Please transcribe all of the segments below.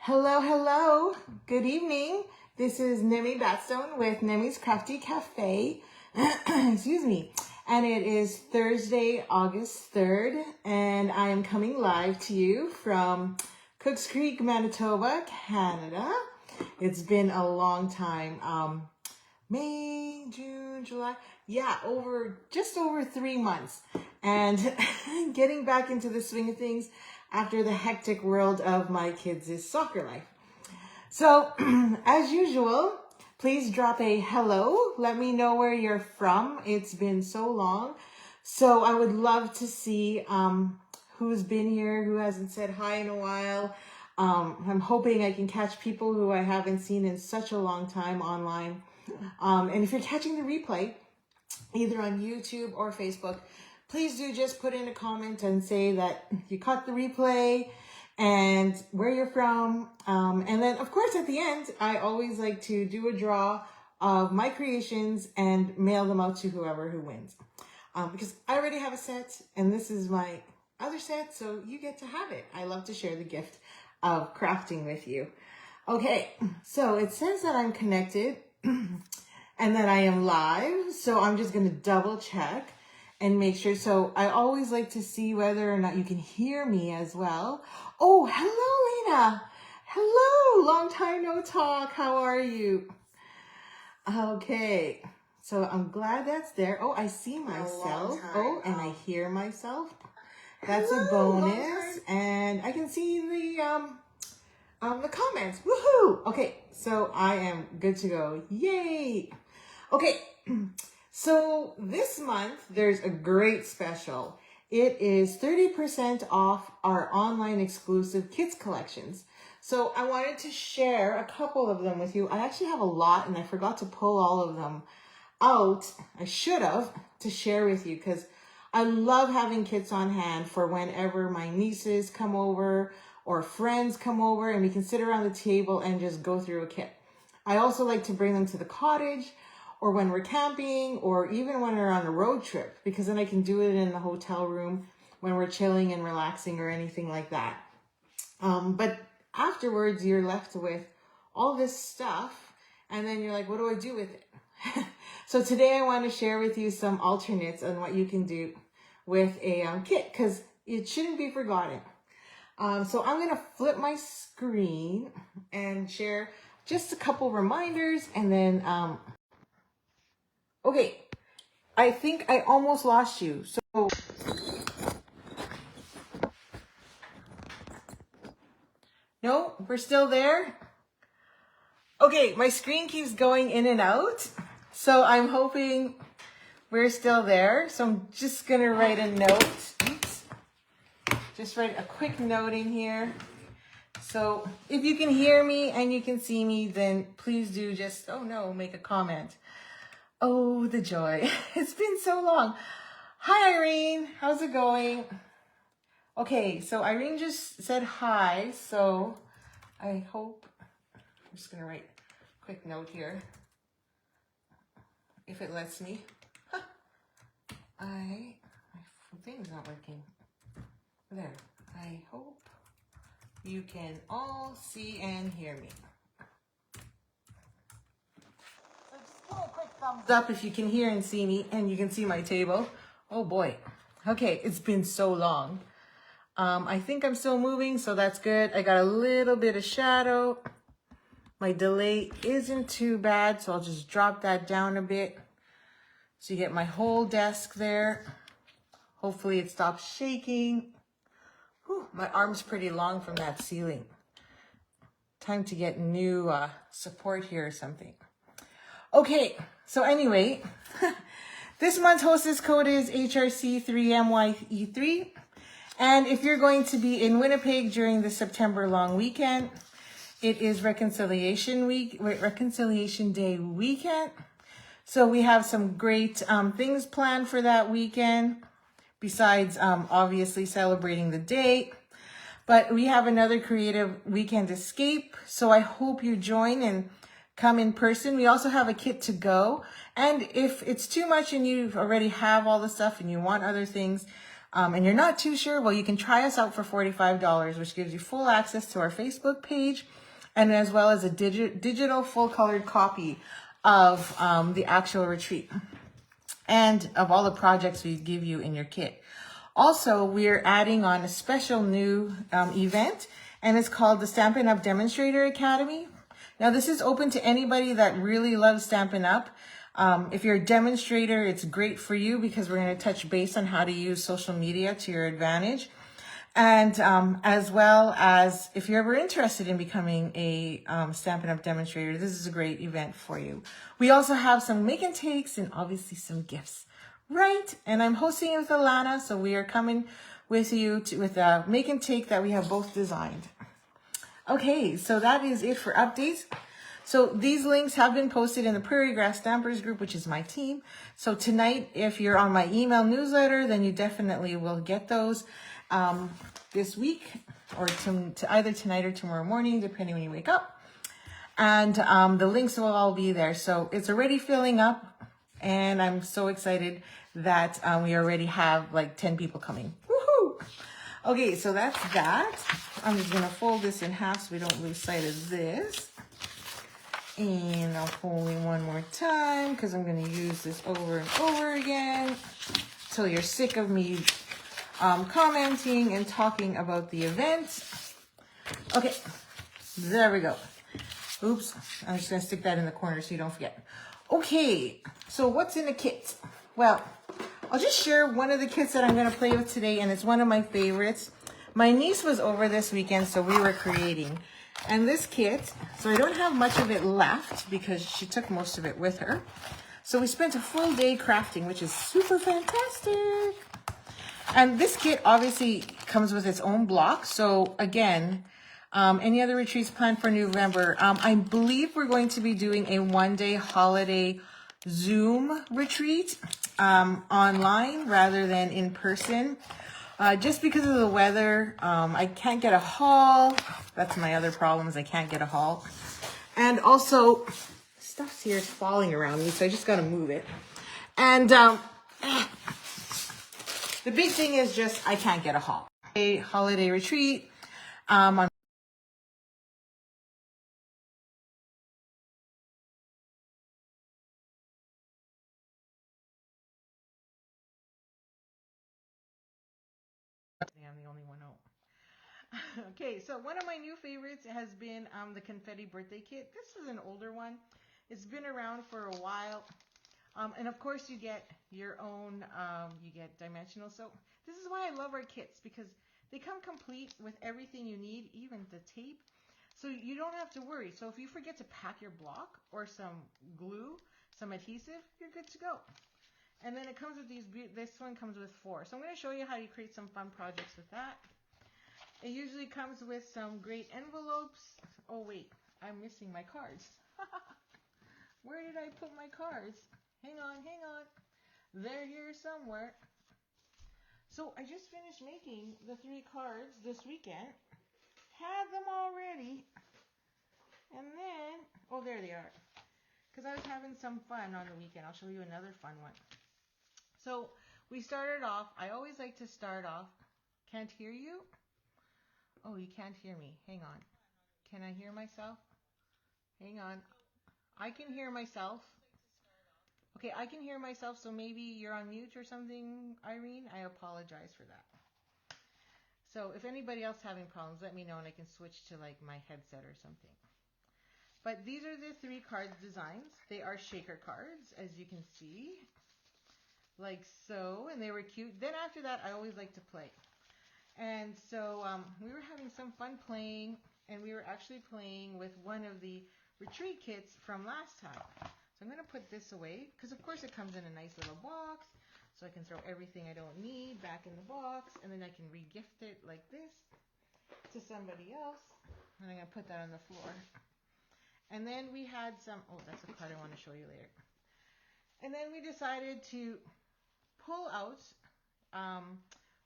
Hello, hello. Good evening. This is Nemi Batstone with Nemi's Crafty Cafe. Excuse me. And it is Thursday, August 3rd, and I am coming live to you from Cooks Creek, Manitoba, Canada. It's been a long time. May, June, July. Yeah, just over 3 months. And getting back into the swing of things after the hectic world of my kids' soccer life. So, as usual, please drop a hello. Let me know where you're from. It's been so long. So I would love to see who's been here, who hasn't said hi in a while. I'm hoping I can catch people who I haven't seen in such a long time online. And if you're catching the replay, either on YouTube or Facebook, please do just put in a comment and say that you caught the replay and where you're from. And then, of course, at the end, I always like to do a draw of my creations and mail them out to whoever who wins. Because I already have a set and this is my other set, so you get to have it. I love to share the gift of crafting with you. Okay, so it says that I'm connected and that I am live. So I'm just going to double check and make sure. So I always like to see whether or not you can hear me as well. Oh, hello, Lena. Hello. Long time no talk. How are you? Okay. So I'm glad that's there. Oh, I see myself. Oh, and I hear myself. That's a bonus. And I can see the comments. Woohoo. Okay. So I am good to go. Yay. Okay. So this month, there's a great special. It is 30% off our online exclusive kits collections. So I wanted to share a couple of them with you. I actually have a lot and I forgot to pull all of them out. I should have to share with you because I love having kits on hand for whenever my nieces come over or friends come over and we can sit around the table and just go through a kit. I also like to bring them to the cottage or when we're camping, or even when we're on a road trip, because then I can do it in the hotel room when we're chilling and relaxing or anything like that. But afterwards, you're left with all this stuff, and then you're like, what do I do with it? So today I want to share with you some alternates on what you can do with a kit, because it shouldn't be forgotten. So I'm going to flip my screen and share just a couple reminders, and then... Okay, I think I almost lost you. So, no, we're still there. Okay, my screen keeps going in and out. So I'm hoping we're still there. So I'm just gonna write a note. Oops. Just write a quick note in here. So if you can hear me and you can see me, then please do just, oh no, make a comment. Oh, the joy. It's been so long. Hi, Irene. How's it going? Okay, so Irene just said hi, so I hope... I'm just going to write a quick note here, if it lets me. Huh. My thing's not working. There. I hope you can all see and hear me. Give a quick thumbs up if you can hear and see me and you can see my table. Oh boy. Okay, it's been so long. I think I'm still moving, so that's good. I got a little bit of shadow. My delay isn't too bad, so I'll just drop that down a bit. So you get my whole desk there. Hopefully it stops shaking. Whew, my arm's pretty long from that ceiling. Time to get new support here or something. Okay, so anyway, this month's hostess code is HRC3MYE3. And if you're going to be in Winnipeg during the September long weekend, it is Reconciliation Day weekend. So we have some great things planned for that weekend, besides obviously celebrating the day. But we have another creative weekend escape. So I hope you join and come in person. We also have a kit to go. And if it's too much and you already have all the stuff and you want other things, and you're not too sure, well, you can try us out for $45, which gives you full access to our Facebook page, and as well as a digital full-colored copy of the actual retreat and of all the projects we give you in your kit. Also, we're adding on a special new event, and it's called the Stampin' Up! Demonstrator Academy. Now, this is open to anybody that really loves Stampin' Up! If you're a demonstrator, it's great for you because we're going to touch base on how to use social media to your advantage. And as well as if you're ever interested in becoming a Stampin' Up! Demonstrator, this is a great event for you. We also have some make and takes and obviously some gifts, right? And I'm hosting it with Alana, so we are coming with you with a make and take that we have both designed. Okay, so that is it for updates. So these links have been posted in the Prairie Grass Stampers group, which is my team. So tonight, if you're on my email newsletter, then you definitely will get those this week or to either tonight or tomorrow morning, depending when you wake up. And the links will all be there. So it's already filling up, and I'm so excited that we already have like 10 people coming. Woohoo! Okay, so that's that. I'm just gonna fold this in half so we don't lose sight of this. And I'll fold it one more time because I'm going to use this over and over again till you're sick of me commenting and talking about the event. Okay, there we go. Oops, I'm just going to stick that in the corner so you don't forget. Okay, so what's in the kit? Well, I'll just share one of the kits that I'm going to play with today, and it's one of my favorites. My niece was over this weekend, so we were creating. And this kit, so I don't have much of it left because she took most of it with her. So we spent a full day crafting, which is super fantastic. And this kit obviously comes with its own block. So again, any other retreats planned for November? I believe we're going to be doing a one-day holiday Zoom retreat online rather than in person. Just because of the weather, I can't get a haul. That's my other problem is I can't get a haul. And also, stuff here is falling around me, so I just got to move it. And the big thing is just I can't get a haul. A holiday retreat. I'm the only one home. Okay, so one of my new favorites has been the Confetti Birthday Kit. This is an older one. It's been around for a while. And of course you get your own, you get dimensional. So this is why I love our kits, because they come complete with everything you need, even the tape. So you don't have to worry. So if you forget to pack your block or some glue, some adhesive, you're good to go. And then it comes with these, this one comes with 4. So I'm going to show you how you create some fun projects with that. It usually comes with some great envelopes. Oh wait, I'm missing my cards. Where did I put my cards? Hang on. They're here somewhere. So I just finished making the 3 cards this weekend. Had them already. And then, oh, there they are. Because I was having some fun on the weekend. I'll show you another fun one. So we started off, I always like to start off, can't hear you? Oh, you can't hear me. Hang on. Can I hear myself? Hang on. I can hear myself. Okay, I can hear myself, so maybe you're on mute or something, Irene. I apologize for that. So if anybody else having problems, let me know and I can switch to like my headset or something. But these are the 3 cards designs. They are shaker cards, as you can see. Like so, and they were cute. Then after that, I always like to play. And so we were having some fun playing, and we were actually playing with one of the retreat kits from last time. So I'm going to put this away, because of course it comes in a nice little box, so I can throw everything I don't need back in the box, and then I can re-gift it like this to somebody else. And I'm going to put that on the floor. And then we had some, oh, that's a card I want to show you later. And then we decided to pull out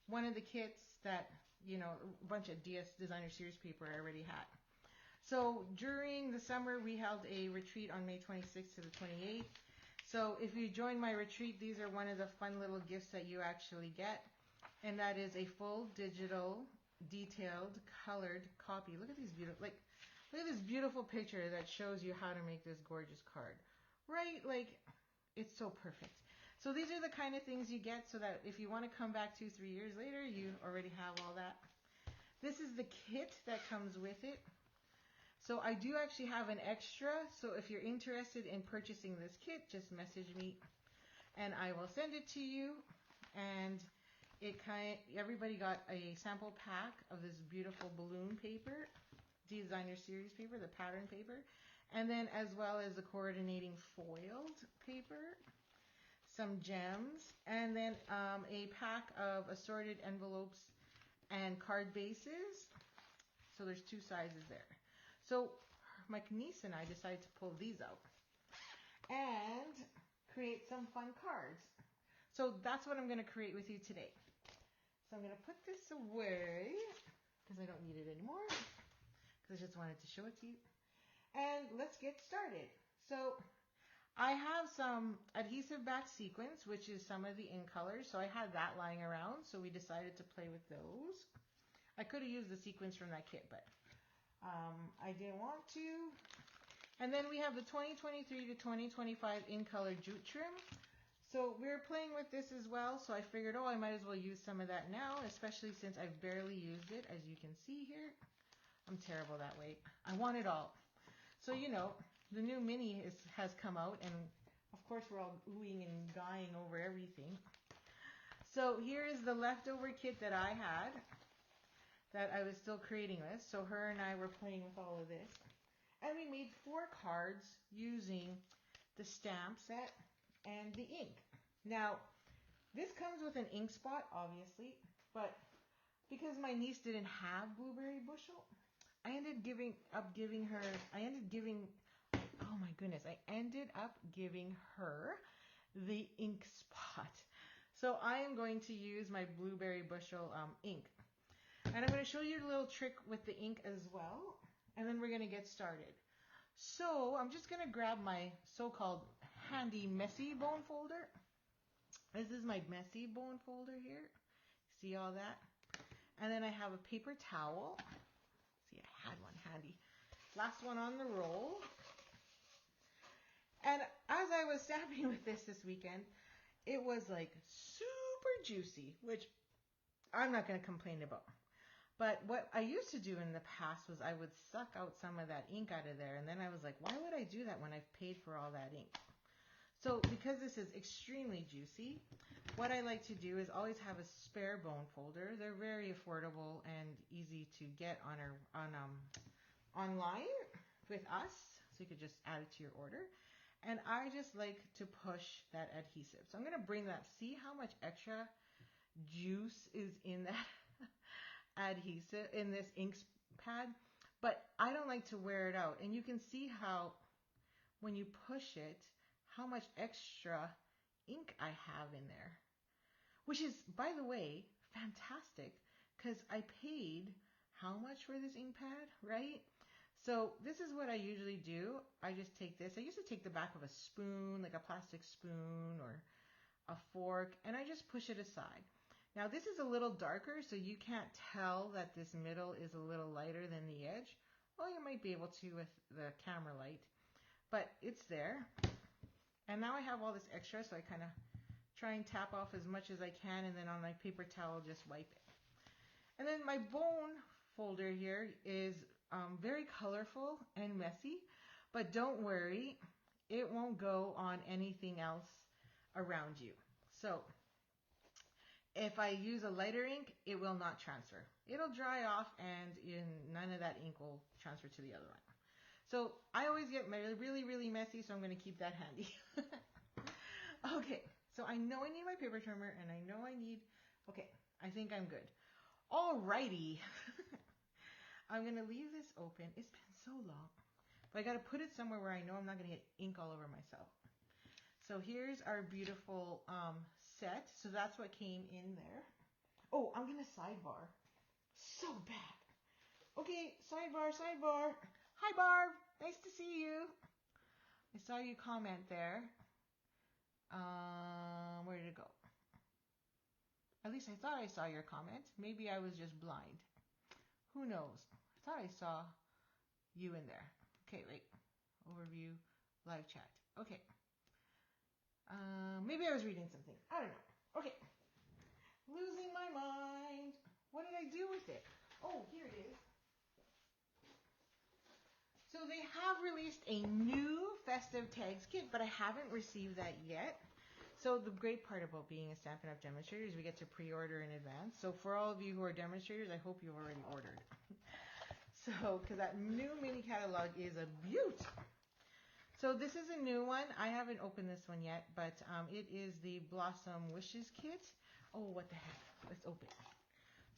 one of the kits that, you know, a bunch of DS Designer Series paper I already had. So during the summer, we held a retreat on May 26th to the 28th. So if you join my retreat, these are one of the fun little gifts that you actually get. And that is a full digital, detailed, colored copy. Look at these beautiful, like, look at this beautiful picture that shows you how to make this gorgeous card. Right? Like, it's so perfect. So these are the kind of things you get so that if you want to come back 2-3 years later, you already have all that. This is the kit that comes with it. So I do actually have an extra. So if you're interested in purchasing this kit, just message me and I will send it to you. And everybody got a sample pack of this beautiful balloon paper, designer series paper, the pattern paper, and then as well as the coordinating foiled paper, some gems, and then a pack of assorted envelopes and card bases. So there's 2 sizes there. So my niece and I decided to pull these out and create some fun cards. So that's what I'm going to create with you today. So I'm going to put this away because I don't need it anymore, because I just wanted to show it to you. And let's get started. So I have some adhesive back sequins, which is some of the ink colors. So I had that lying around, so we decided to play with those. I could have used the sequins from that kit, but I didn't want to. And then we have the 2023 to 2025 ink color jute trim. So we're playing with this as well, so I figured, I might as well use some of that now, especially since I've barely used it, as you can see here. I'm terrible that way. I want it all. So, you know, the new mini has come out, and of course we're all oohing and guying over everything. So here is the leftover kit that I had, that I was still creating with. So her and I were playing with all of this. And we made 4 cards using the stamp set and the ink. Now, this comes with an ink spot, obviously, but because my niece didn't have blueberry bushel, I ended up giving her the ink spot. So I am going to use my blueberry bushel ink. And I'm going to show you a little trick with the ink as well, and then we're going to get started. So I'm just going to grab my so-called handy messy bone folder. This is my messy bone folder here. See all that? And then I have a paper towel. See, I had one handy. Last one on the roll. And as I was stamping with this weekend, it was like super juicy, which I'm not going to complain about. But what I used to do in the past was I would suck out some of that ink out of there. And then I was like, why would I do that when I've paid for all that ink? So because this is extremely juicy, what I like to do is always have a spare bone folder. They're very affordable and easy to get online with us. So you could just add it to your order. And I just like to push that adhesive. So I'm going to bring that. See how much extra juice is in that adhesive, in this ink pad? But I don't like to wear it out. And you can see how when you push it, how much extra ink I have in there. Which is, by the way, fantastic, because I paid how much for this ink pad, right? So this is what I usually do. I just take this. I used to take the back of a spoon, like a plastic spoon or a fork, and I just push it aside. Now this is a little darker, so you can't tell that this middle is a little lighter than the edge. Well, you might be able to with the camera light, but it's there. And now I have all this extra, so I kind of try and tap off as much as I can, and then on my paper towel, just wipe it. And then my bone folder here is very colorful and messy, but don't worry, it won't go on anything else around you. So if I use a lighter ink, it will not transfer. It'll dry off, and none of that ink will transfer to the other one. So I always get really, really messy, so I'm going to keep that handy. Okay, so I know I need my paper trimmer, and I know I need... Okay, I think I'm good. Alrighty. I'm going to leave this open. It's been so long. But I got to put it somewhere where I know I'm not going to get ink all over myself. So here's our beautiful set. So that's what came in there. Oh, I'm going to sidebar. So bad. Okay, sidebar. Hi, Barb. Nice to see you. I saw you comment there. Where did it go? At least I thought I saw your comment. Maybe I was just blind. Who knows? I thought I saw you in there. Okay, wait. Overview, live chat. Okay. Maybe I was reading something. I don't know. Okay. Losing my mind. What did I do with it? Oh, here it is. So they have released a new festive tags kit, but I haven't received that yet. So the great part about being a Stampin' Up! Demonstrator is we get to pre-order in advance. So for all of you who are demonstrators, I hope you've already ordered. So, because that new mini catalog is a beaut. So this is a new one. I haven't opened this one yet, but it is the Blossom Wishes kit. Oh, what the heck? Let's open it.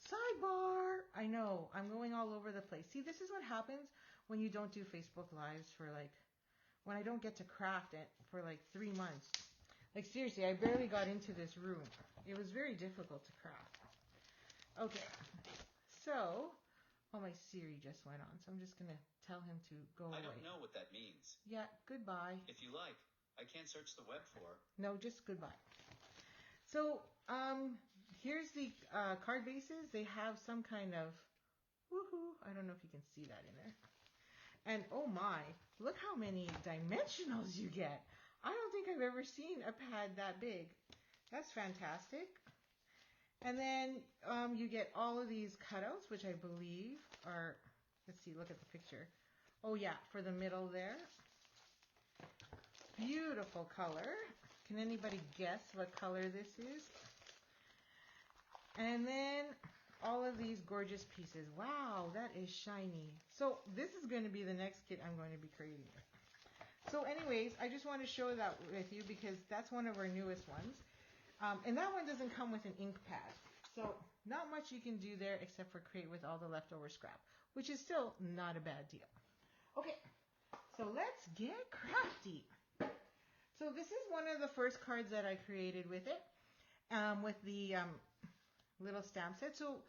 Sidebar! I know, I'm going all over the place. See, this is what happens when you don't do Facebook Lives for when I don't get to craft it for 3 months. Like seriously, I barely got into this room. It was very difficult to craft. Okay, so, oh, my Siri just went on, so I'm just gonna tell him to go away. I don't know what that means. Yeah, goodbye. If you like, I can't search the web for. No, just goodbye. So, here's the card bases. They have some kind of, woohoo, I don't know if you can see that in there. And oh my, look how many dimensionals you get. I don't think I've ever seen a pad that big. That's fantastic. And then you get all of these cutouts, which I believe are, let's see, look at the picture. Oh yeah, for the middle there. Beautiful color. Can anybody guess what color this is? And then all of these gorgeous pieces. Wow, that is shiny. So this is going to be the next kit I'm going to be creating. So anyways, I just want to show that with you because that's one of our newest ones. And that one doesn't come with an ink pad. So not much you can do there except for create with all the leftover scrap, which is still not a bad deal. Okay, so let's get crafty. So this is one of the first cards that I created with it, with the little stamp set. So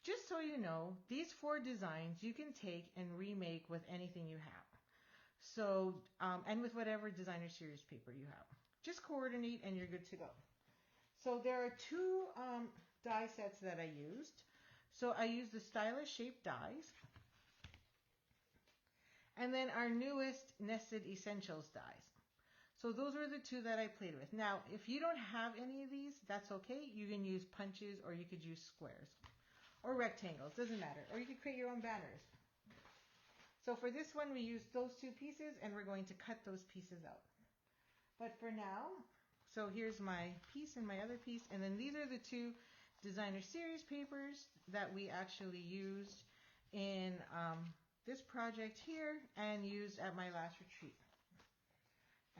just so you know, these 4 designs you can take and remake with anything you have. So, and with whatever designer series paper you have. Just coordinate and you're good to go. So there are 2 die sets that I used. So I used the Stylish Shape dies. And then our newest Nested Essentials dies. So those were the 2 that I played with. Now, if you don't have any of these, that's okay. You can use punches or you could use squares or rectangles. Doesn't matter. Or you could create your own banners. So for this one, we used those 2 pieces and we're going to cut those pieces out. But for now, so here's my piece and my other piece. And then these are the 2 designer series papers that we actually used in this project here and used at my last retreat.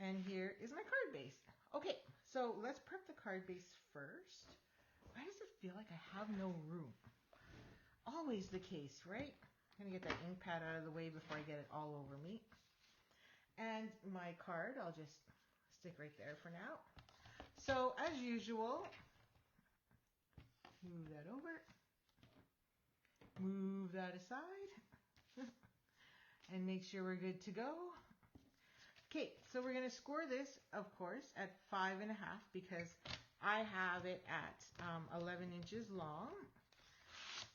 And here is my card base. Okay, so let's prep the card base first. Why does it feel like I have no room? Always the case, right? I'm going to get that ink pad out of the way before I get it all over me. And my card, I'll just stick right there for now. So as usual, move that over. Move that aside. And make sure we're good to go. Okay, so we're going to score this, of course, at 5.5 because I have it at 11 inches long.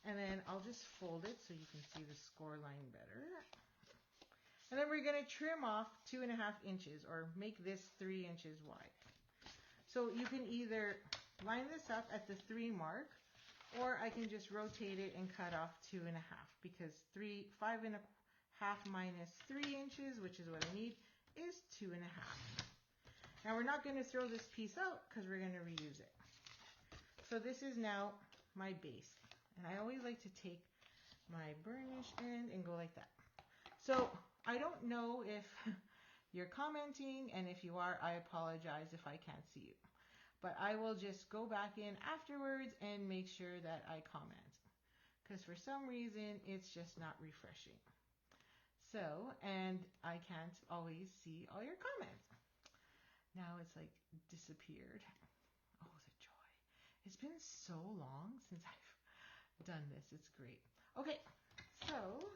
And then I'll just fold it so you can see the score line better. And then we're going to trim off 2.5 inches or make this 3 inches wide. So you can either line this up at the 3 mark or I can just rotate it and cut off 2.5 because 5.5 minus 3 inches, which is what I need, is 2.5. Now we're not going to throw this piece out because we're going to reuse it. So this is now my base. And I always like to take my burnish end and go like that. So I don't know if you're commenting, and if you are, I apologize if I can't see you. But I will just go back in afterwards and make sure that I comment. Because for some reason, it's just not refreshing. So, and I can't always see all your comments. Now it's like disappeared. Oh, the joy. It's been so long since I've done this. It's great. Okay, so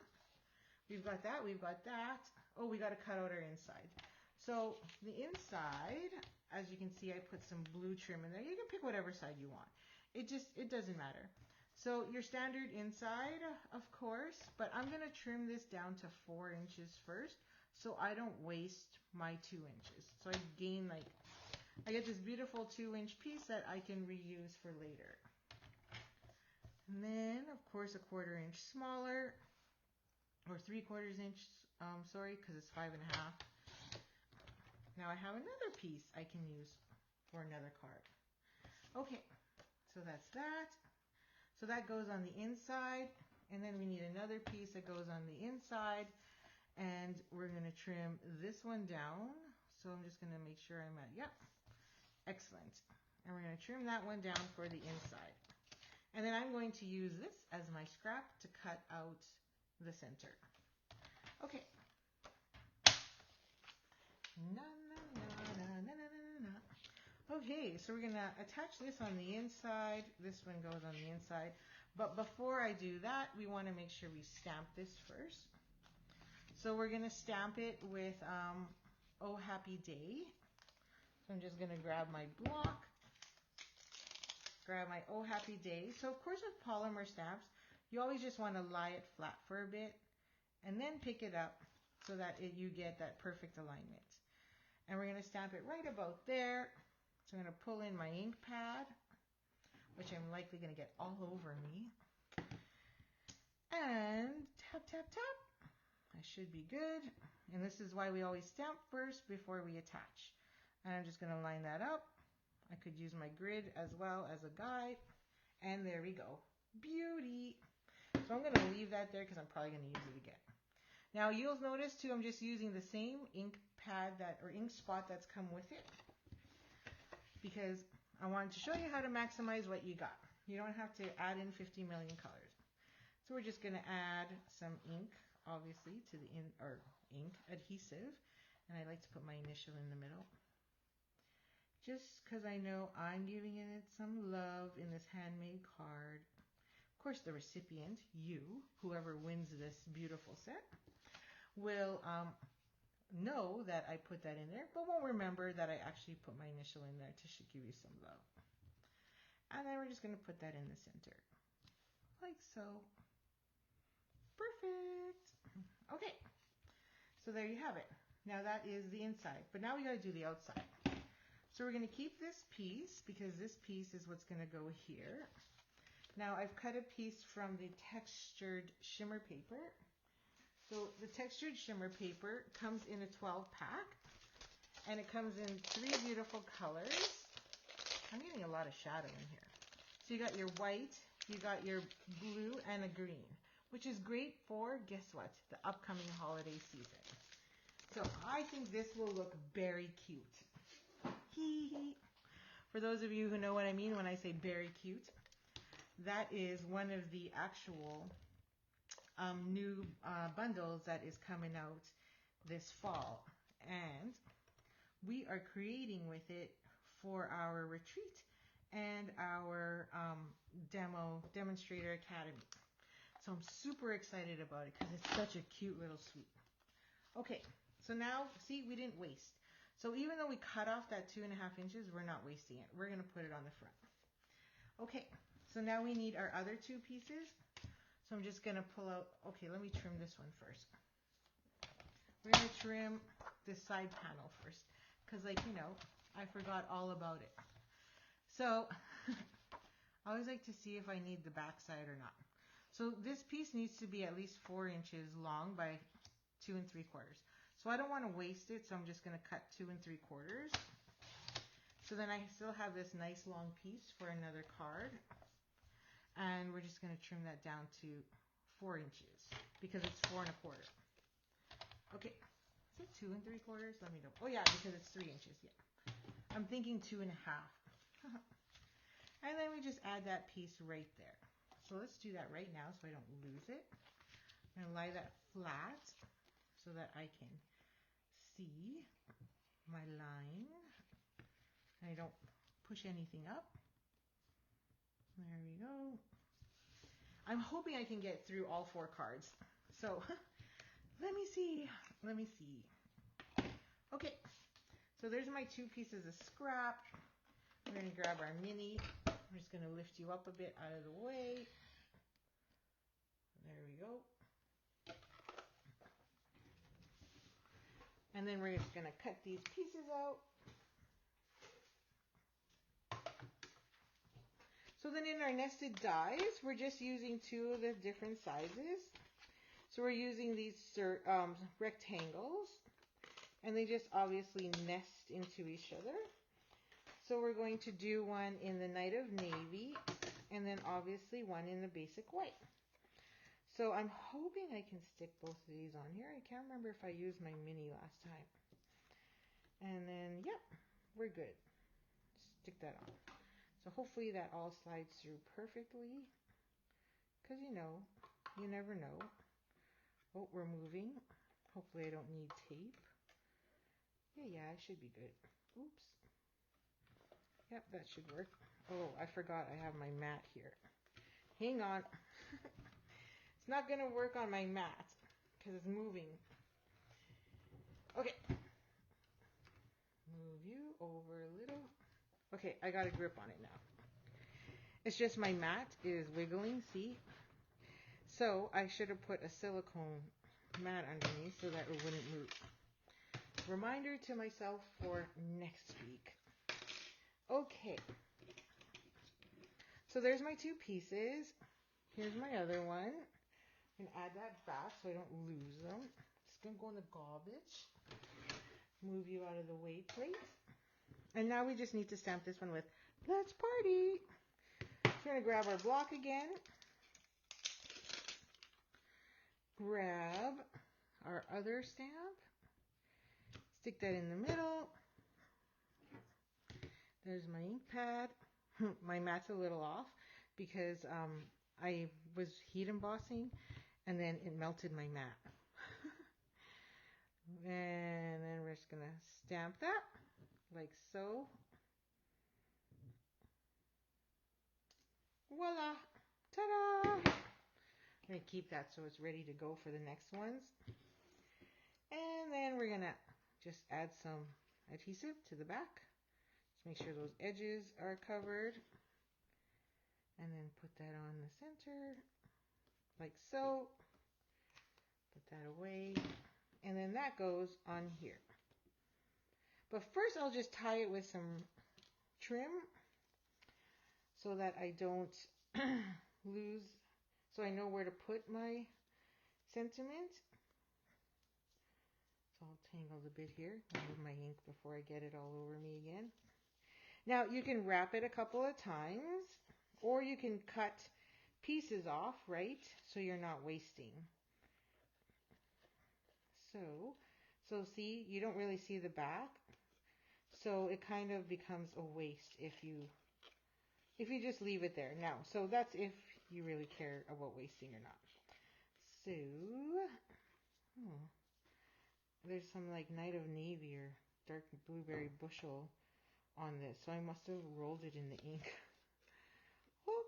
we've got that. We've got that. Oh, we got to cut out our inside. So the inside, as you can see, I put some blue trim in there. You can pick whatever side you want. it doesn't matter. So your standard inside, of course, but I'm going to trim this down to 4 inches first so I don't waste my 2 inches. So I gain I get this beautiful 2-inch piece that I can reuse for later. And then, of course, a 1/4 inch smaller, or 3/4 inch, sorry, because it's 5 1/2. Now I have another piece I can use for another card. Okay, so that's that. So that goes on the inside, and then we need another piece that goes on the inside, and we're going to trim this one down. So I'm just going to make sure I'm at, yep, excellent. And we're going to trim that one down for the inside. And then I'm going to use this as my scrap to cut out the center. Okay. Na, na, na, na, na, na, na. Okay, so we're going to attach this on the inside. This one goes on the inside. But before I do that, we want to make sure we stamp this first. So we're going to stamp it with Oh Happy Day. So I'm just going to grab my block, grab my Oh Happy Day. So of course with polymer stamps, you always just want to lie it flat for a bit and then pick it up so that you get that perfect alignment. And we're going to stamp it right about there. So I'm going to pull in my ink pad, which I'm likely going to get all over me. And tap, tap, tap. I should be good. And this is why we always stamp first before we attach. And I'm just going to line that up. I could use my grid as well as a guide. And there we go. Beauty. So I'm going to leave that there because I'm probably going to use it again. Now you'll notice too, I'm just using the same ink pad or ink spot that's come with it, because I wanted to show you how to maximize what you got. You don't have to add in 50 million colors. So we're just going to add some ink, obviously, to the ink adhesive. And I like to put my initial in the middle, just because I know I'm giving it some love in this handmade card. Of course, the recipient, you, whoever wins this beautiful set, will know that I put that in there, but won't remember that I actually put my initial in there to give you some love. And then we're just going to put that in the center, like so. Perfect. Okay, so there you have it. Now that is the inside, but now we got to do the outside. So we're going to keep this piece because this piece is what's going to go here. Now I've cut a piece from the textured shimmer paper. So the textured shimmer paper comes in a 12 pack, and it comes in 3 beautiful colors. I'm getting a lot of shadow in here. So you got your white, you got your blue, and a green, which is great for, guess what, the upcoming holiday season. So I think this will look very cute. Hee hee. For those of you who know what I mean when I say very cute, that is one of the actual new bundles that is coming out this fall, and we are creating with it for our retreat and our demonstrator academy. So I'm super excited about it because it's such a cute little sweet. Okay, so now see, we didn't waste. So even though we cut off that 2.5 inches, we're not wasting it. We're going to put it on the front. Okay, so now we need our other 2 pieces. So I'm just going to pull out, okay, let me trim this one first. We're going to trim this side panel first because, like, you know, I forgot all about it. So I always like to see if I need the back side or not. So this piece needs to be at least 4 inches long by 2 3/4. So I don't want to waste it, so I'm just going to cut 2 3/4. So then I still have this nice long piece for another card. And we're just going to trim that down to 4 inches because it's 4 1/4. Okay, is it 2 3/4? Let me know. Oh yeah, because it's 3 inches. Yeah, I'm thinking 2 1/2. And then we just add that piece right there. So let's do that right now so I don't lose it. I'm going to lie that flat so that I can see my line and I don't push anything up. There we go. I'm hoping I can get through all 4 cards. So let me see. Let me see. Okay. So there's my 2 pieces of scrap. We're going to grab our mini I'm just going to lift you up a bit out of the way. There we go. And then we're just going to cut these pieces out. So then in our nested dies, we're just using 2 of the different sizes. So we're using these rectangles, and they just obviously nest into each other. So we're going to do one in the Night of Navy, and then obviously one in the basic white. So I'm hoping I can stick both of these on here. I can't remember if I used my mini last time. And then, yep, we're good. Stick that on. So hopefully that all slides through perfectly, because you never know. Oh, we're moving. Hopefully I don't need tape. Yeah, I should be good. Oops. Yep, that should work. Oh, I forgot I have my mat here. Hang on. It's not going to work on my mat because it's moving. Okay. Move you over a little. Okay, I got a grip on it now. It's just my mat is wiggling, see? So I should have put a silicone mat underneath so that it wouldn't move. Reminder to myself for next week. Okay. So there's my 2 pieces. Here's my other one. I'm going to add that back so I don't lose them. Just going to go in the garbage. Move you out of the way, please. And now we just need to stamp this one with "Let's Party." So we're going to grab our block again. Grab our other stamp. Stick that in the middle. There's my ink pad. My mat's a little off because I was heat embossing and then it melted my mat. And then we're just going to stamp that like so. Voila! Ta-da! I'm going to keep that so it's ready to go for the next ones. And then we're going to just add some adhesive to the back. Just make sure those edges are covered. And then put that on the center like so. Put that away. And then that goes on here. But first I'll just tie it with some trim so that I don't lose, so I know where to put my sentiment. It's all tangled a bit here. I'll move my ink before I get it all over me again. Now you can wrap it a couple of times, or you can cut pieces off, right? So you're not wasting. So see, you don't really see the back. So it kind of becomes a waste if you just leave it there. Now, so that's if you really care about wasting or not. So, there's some like Night of Navy or dark blueberry bushel on this. So I must have rolled it in the ink.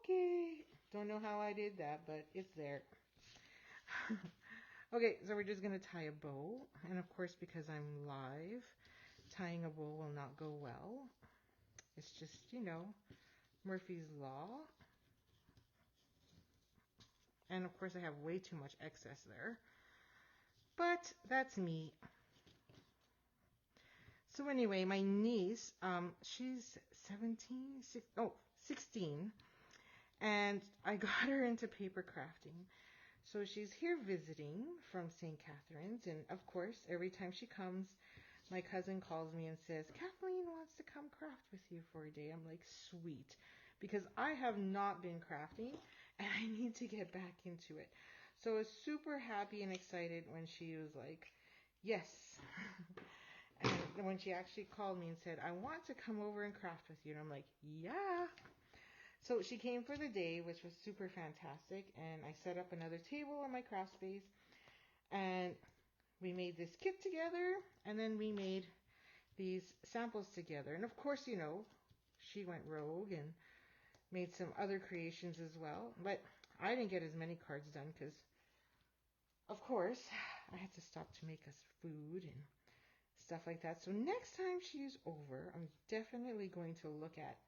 Okay. Don't know how I did that, but it's there. Okay, so we're just going to tie a bow. And of course, because I'm live, tying a bow will not go well. It's just, Murphy's Law. And of course I have way too much excess there. But that's me. So anyway, my niece, she's 16. And I got her into paper crafting. So she's here visiting from St. Catharines. And of course, every time she comes, my cousin calls me and says, Kathleen wants to come craft with you for a day. I'm like, sweet. Because I have not been crafting and I need to get back into it. So I was super happy and excited when she was like, yes. And when she actually called me and said, I want to come over and craft with you. And I'm like, yeah. So she came for the day, which was super fantastic. And I set up another table on my craft space. And we made this kit together. And then we made these samples together. And of course, she went rogue and made some other creations as well. But I didn't get as many cards done because, of course, I had to stop to make us food and stuff like that. So next time she's over, I'm definitely going to look at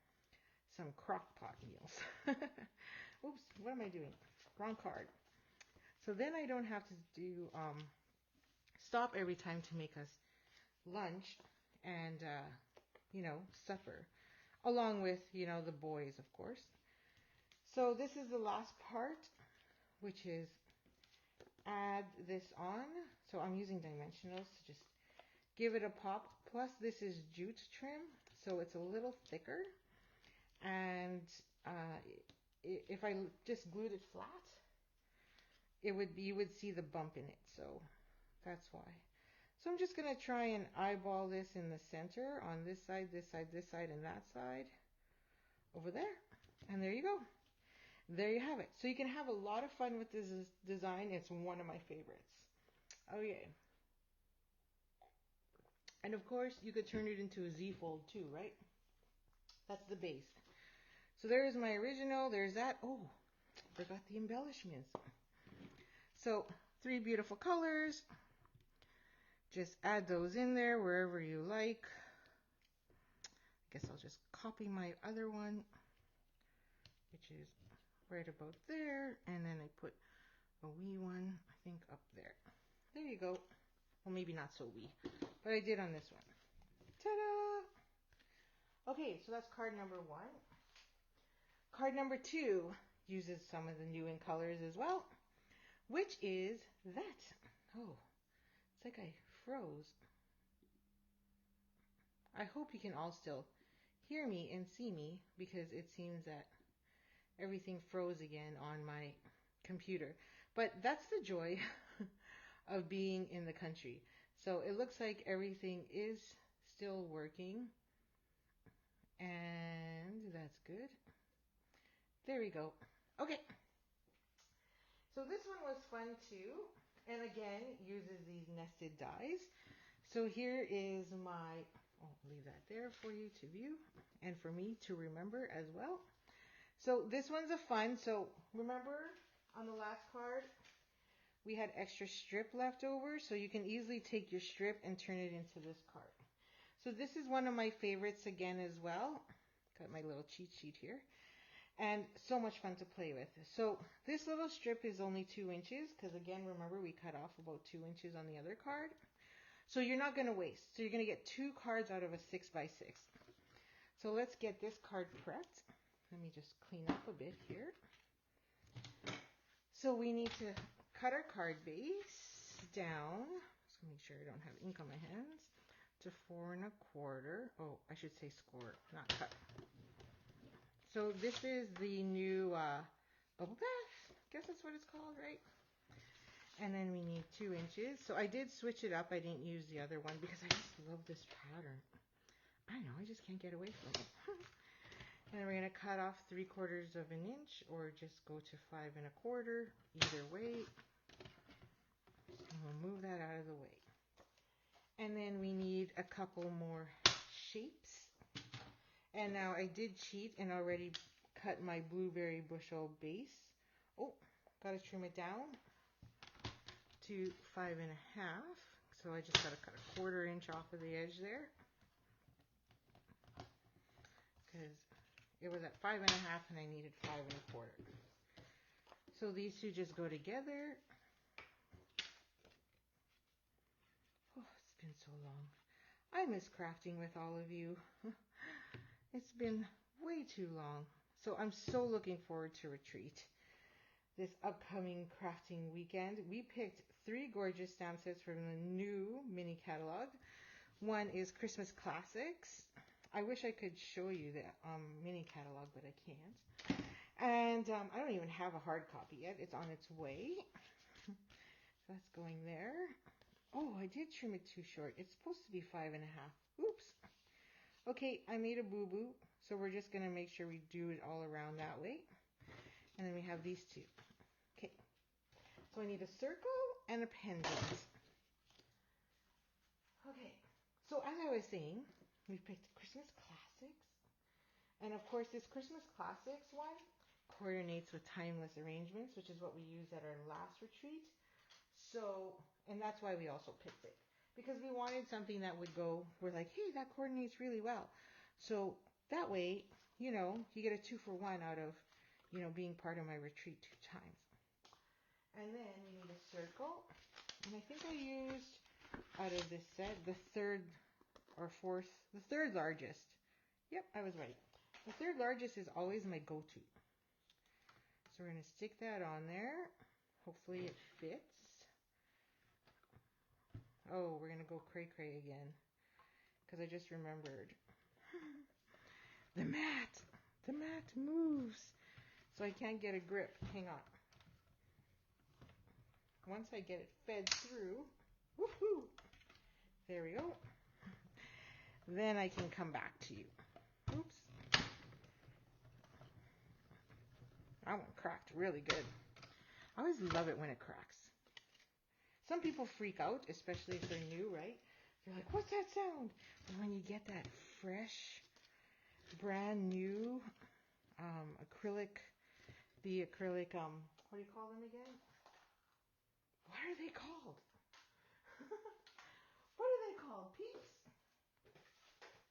some crock pot meals. Oops, what am I doing? Wrong card. So then I don't have to do stop every time to make us lunch and supper, along with the boys, of course. So this is the last part, which is add this on. So I'm using dimensionals to just give it a pop. Plus this is jute trim, so it's a little thicker. And if I just glued it flat, you would see the bump in it. So that's why. So I'm just going to try and eyeball this in the center on this side, this side, this side, and that side over there. And there you go. There you have it. So you can have a lot of fun with this design. It's one of my favorites. Oh yeah. And of course, you could turn it into a Z fold too, right? That's the base. So there's my original. There's that. Oh, forgot the embellishments. So 3 beautiful colors. Just add those in there wherever you like. I guess I'll just copy my other one, which is right about there. And then I put a wee one, I think, up there. There you go. Well, maybe not so wee, but I did on this one. Ta-da! Okay, so that's card number 1. Card number 2 uses some of the new in colors as well, which is that. Oh, it's like I froze. I hope you can all still hear me and see me, because it seems that everything froze again on my computer. But that's the joy of being in the country. So it looks like everything is still working, and that's good. There we go. Okay. So this one was fun too, and again uses these nested dies. So here is my, I'll leave that there for you to view and for me to remember as well. So this one's a fun. So remember on the last card, we had extra strip left over, so you can easily take your strip and turn it into this card. So this is one of my favorites again as well. Got my little cheat sheet here. And so much fun to play with. So this little strip is only 2 inches, because again, remember we cut off about 2 inches on the other card. So you're not going to waste. So you're going to get 2 cards out of a 6x6. So let's get this card prepped. Let me just clean up a bit here. So we need to cut our card base down. Just make sure I don't have ink on my hands. To 4 1/4. Oh, I should say score, not cut. So this is the new bubble bath. I guess that's what it's called, right? And then we need 2 inches. So I did switch it up. I didn't use the other one because I just love this pattern. I know, I just can't get away from it. And then we're going to cut off 3/4 of an inch, or just go to 5 1/4. Either way. And we'll move that out of the way. And then we need a couple more shapes. And now I did cheat and already cut my blueberry bushel base. Oh, got to trim it down to 5 1/2. So I just got to cut a 1/4 inch off of the edge there, because it was at 5 1/2 and I needed 5 1/4. So these two just go together. Oh, it's been so long. I miss crafting with all of you. It's been way too long. So I'm so looking forward to retreat this upcoming crafting weekend. We picked 3 gorgeous stamp sets from the new mini catalog. One is Christmas Classics. I wish I could show you the mini catalog, but I can't. And I don't even have a hard copy yet. It's on its way. So that's going there. Oh, I did trim it too short. It's supposed to be 5 1/2. Oops. Okay, I made a boo-boo, so we're just going to make sure we do it all around that way. And then we have these 2. Okay, so I need a circle and a pendant. Okay, so as I was saying, we picked Christmas Classics. And of course, this Christmas Classics one coordinates with Timeless Arrangements, which is what we used at our last retreat. So, and that's why we also picked it, because we wanted something that would go, we're like, hey, that coordinates really well. So that way you know, you get a 2-for-1 out of, you know, being part of my retreat 2 times. And then you need a circle. And I think I used, out of this set, the third largest. Yep, I was right. The third largest is always my go-to. So we're going to stick that on there. Hopefully it fits. Oh, we're going to go cray-cray again. Because I just remembered. The mat moves. So I can't get a grip. Hang on. Once I get it fed through, woohoo! There we go. Then I can come back to you. Oops. That one cracked really good. I always love it when it cracks. Some people freak out, especially if they're new, right? They're like, what's that sound? But when you get that fresh, brand new acrylic, what do you call them again? What are they called? What are they called, peeps?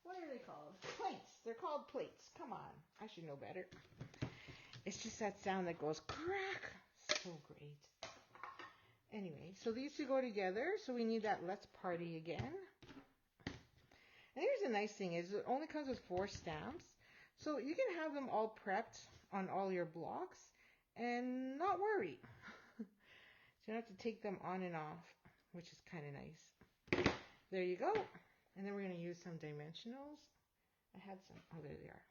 What are they called? Plates. They're called plates. Come on. I should know better. It's just that sound that goes crack. So great. Anyway, so these two go together. So we need that let's party again. And here's the nice thing is it only comes with 4 stamps. So you can have them all prepped on all your blocks and not worry. So you don't have to take them on and off, which is kind of nice. There you go. And then we're going to use some dimensionals. I had some. Oh, there they are.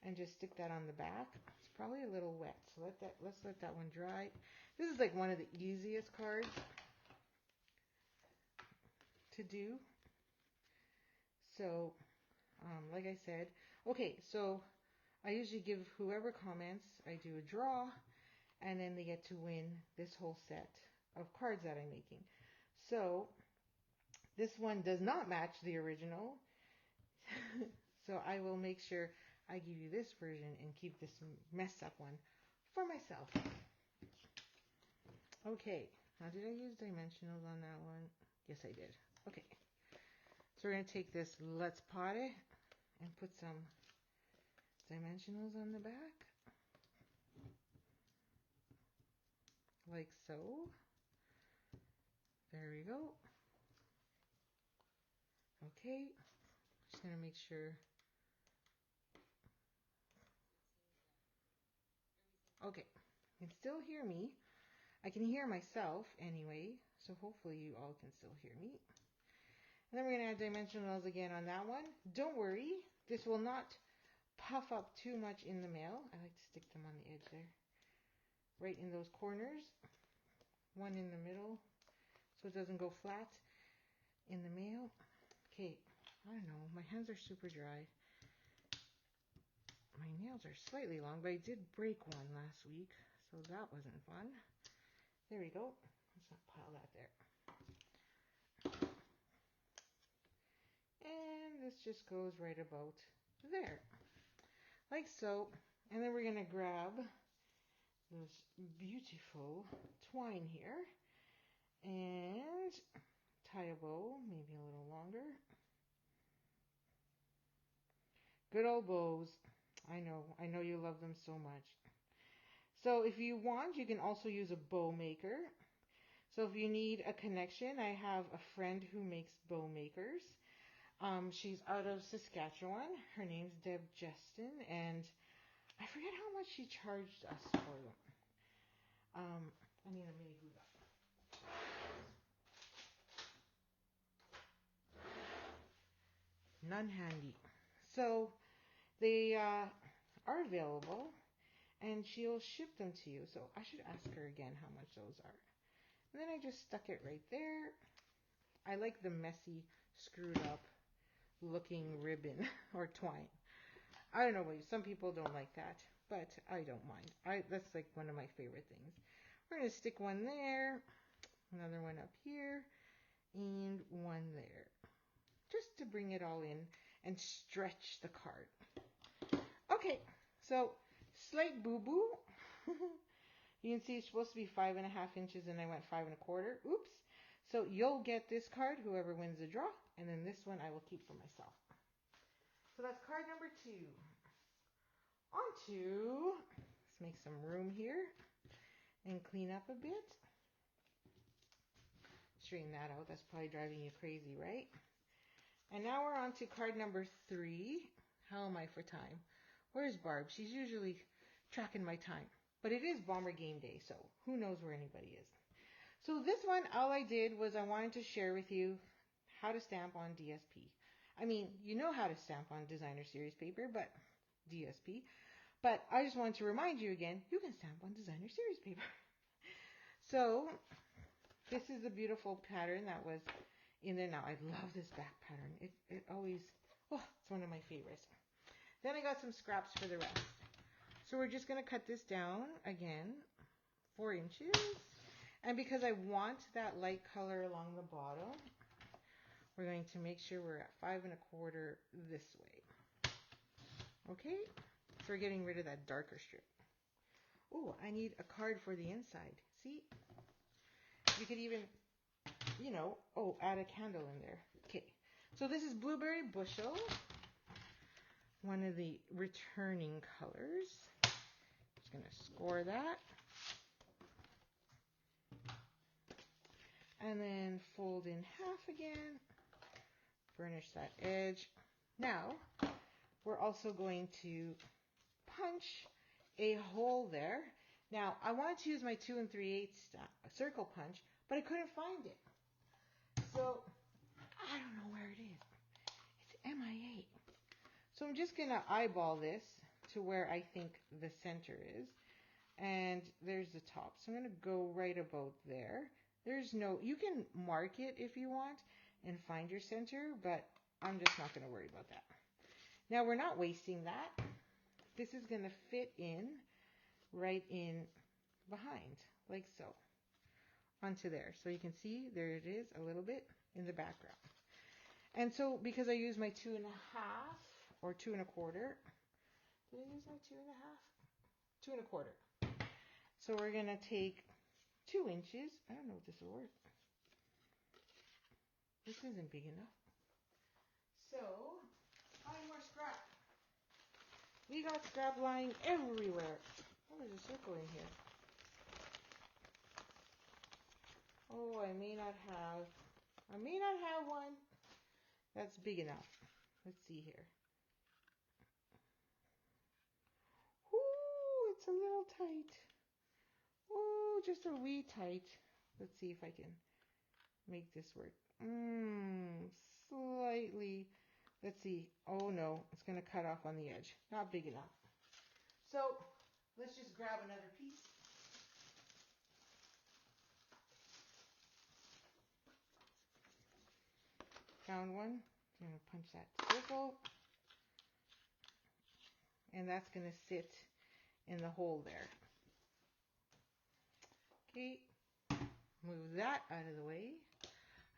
And just stick that on the back. It's probably a little wet, so let's let that one dry. This is like one of the easiest cards to do. So, like I said, okay, so I usually give whoever comments, I do a draw, and then they get to win this whole set of cards that I'm making. So, this one does not match the original. So I will make sure I give you this version and keep this messed up one for myself. Okay, now did I use dimensionals on that one? Yes, I did. Okay, so we're going to take this Let's Potty and put some dimensionals on the back. Like so. There we go. Okay, just going to make sure. Okay, you can still hear me. I can hear myself anyway, so hopefully you all can still hear me. And then we're going to add dimensionals again on that one. Don't worry, this will not puff up too much in the mail. I like to stick them on the edge there. Right in those corners. One in the middle, so it doesn't go flat in the mail. Okay, I don't know, my hands are super dry. My nails are slightly long, but I did break one last week, so that wasn't fun. There we go. Let's not pile that there. And this just goes right about there. Like so. And then we're going to grab this beautiful twine here and tie a bow, maybe a little longer. Good old bows. I know you love them so much. So if you want, you can also use a bow maker. So if you need a connection, I have a friend who makes bow makers. She's out of Saskatchewan. Her name's Deb Justin, and I forget how much she charged us for them. I need a mini Buddha. None handy. So they are available, and she'll ship them to you. So I should ask her again how much those are. And then I just stuck it right there. I like the messy, screwed up looking ribbon or twine. I don't know, some people don't like that, but I don't mind. That's like one of my favorite things. We're going to stick one there, another one up here, and one there. Just to bring it all in and stretch the card. Okay, so slight boo-boo. You can see it's supposed to be 5.5 inches and I went 5 1/4. Oops. So you'll get this card, whoever wins the draw, and then this one I will keep for myself. So that's card number 2. onto, let's make some room here and clean up a bit. Straighten that out. That's probably driving you crazy, right? And now we're on to card number 3. How am I for time? Where's Barb? She's usually tracking my time. But it is Bomber Game Day, so who knows where anybody is. So this one, all I did was I wanted to share with you how to stamp on DSP. I mean, you know how to stamp on designer series paper, but DSP. But I just wanted to remind you again, you can stamp on designer series paper. So this is the beautiful pattern that was in there. Now I love this back pattern. It always, oh, it's one of my favorites. Then I got some scraps for the rest. So we're just going to cut this down again, 4 inches. And because I want that light color along the bottom, we're going to make sure we're at 5 1/4 this way. Okay, so we're getting rid of that darker strip. Oh, I need a card for the inside. See? You could even, add a candle in there. Okay, so this is Blueberry Bushel, one of the returning colors. Just going to score that. And then fold in half again. Burnish that edge. Now, we're also going to punch a hole there. Now, I wanted to use my 2 3/8 circle punch, but I couldn't find it. So, I don't know where it is. It's MIA. So I'm just going to eyeball this to where I think the center is. And there's the top. So I'm going to go right about there. You can mark it if you want and find your center, but I'm just not going to worry about that. Now we're not wasting that. This is going to fit in right in behind, like so, onto there. So you can see there it is a little bit in the background. And so because I use my 2 1/2 or 2 1/4, did I use my 2 1/2? 2 1/4. So we're going to take 2 inches. I don't know if this will work. This isn't big enough. So, find more scrap. We got scrap lying everywhere. Oh, there's a circle in here. Oh, I may not have one that's big enough. Let's see here. Ooh, it's a little tight. Oh, just a wee tight. Let's see if I can make this work. Slightly. Let's see. Oh no, it's going to cut off on the edge. Not big enough. So let's just grab another piece. Found one. I'm going to punch that circle. And that's going to sit in the hole there. Okay. Move that out of the way.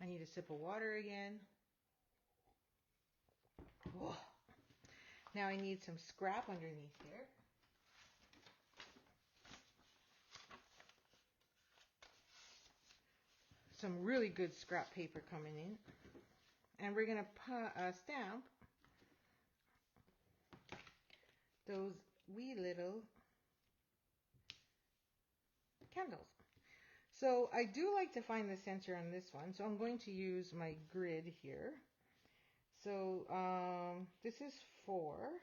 I need a sip of water again. Whoa. Now I need some scrap underneath here. Some really good scrap paper coming in. And we're going to stamp those wee little candles. So I do like to find the center on this one. So I'm going to use my grid here. So this is 4.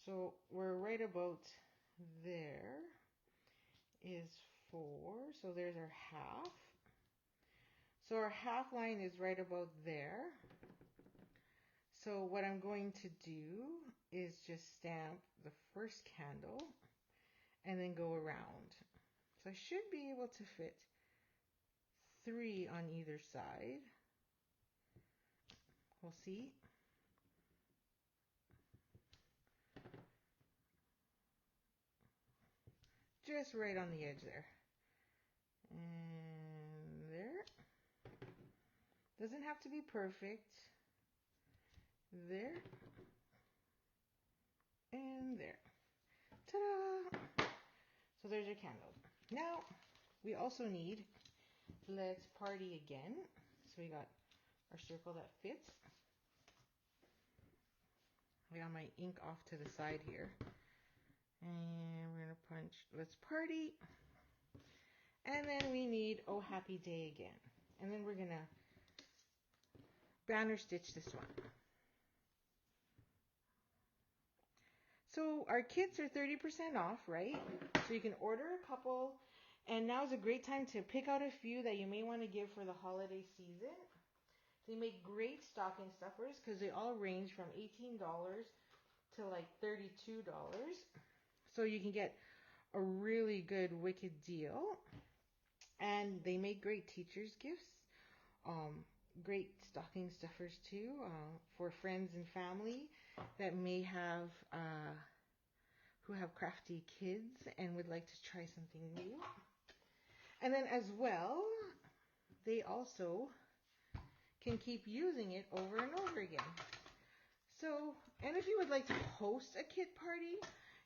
So we're right about there is 4. So there's our half. So our half line is right about there. So what I'm going to do is just stamp the first candle and then go around. So I should be able to fit 3 on either side. We'll see. Just right on the edge there. And there. Doesn't have to be perfect. There. And there. Ta-da! So there's your candle. Now, we also need, let's party again. So we got our circle that fits. I got my ink off to the side here. And we're going to punch Let's Party. And then we need Oh Happy Day again. And then we're going to banner stitch this one. So our kits are 30% off, right? So you can order a couple. And now is a great time to pick out a few that you may want to give for the holiday season. They make great stocking stuffers because they all range from $18 to like $32. So you can get a really good wicked deal. And they make great teachers gifts. Great stocking stuffers too, for friends and family that may have who have crafty kids and would like to try something new. And then as well, they also can keep using it over and over again. So, and if you would like to host a kit party,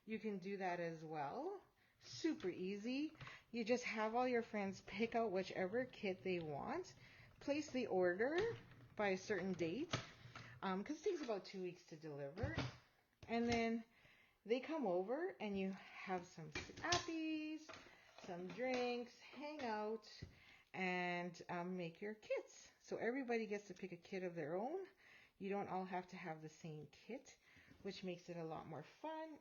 you can do that as well. Super easy. You just have all your friends pick out whichever kit they want, place the order by a certain date, because it takes about 2 weeks to deliver, and then they come over and you have some appies, some drinks, hang out, and make your kits. So everybody gets to pick a kit of their own. You don't all have to have the same kit, which makes it a lot more fun.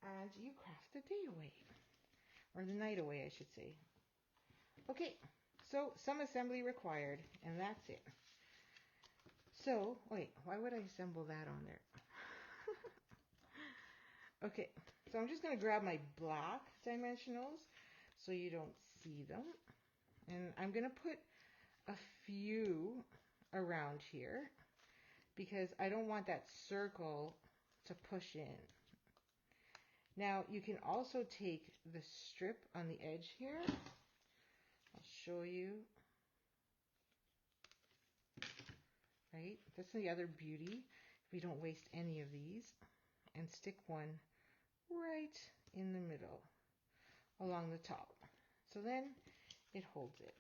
And you craft the day away, or the night away, I should say. Okay, so some assembly required, and that's it. So, wait, why would I assemble that on there? Okay, so I'm just going to grab my black dimensionals so you don't see them. And I'm going to put a few around here because I don't want that circle to push in. Now, you can also take the strip on the edge here. I'll show you. Right? That's the other beauty. We don't waste any of these. And stick one right in the middle along the top. So then it holds it.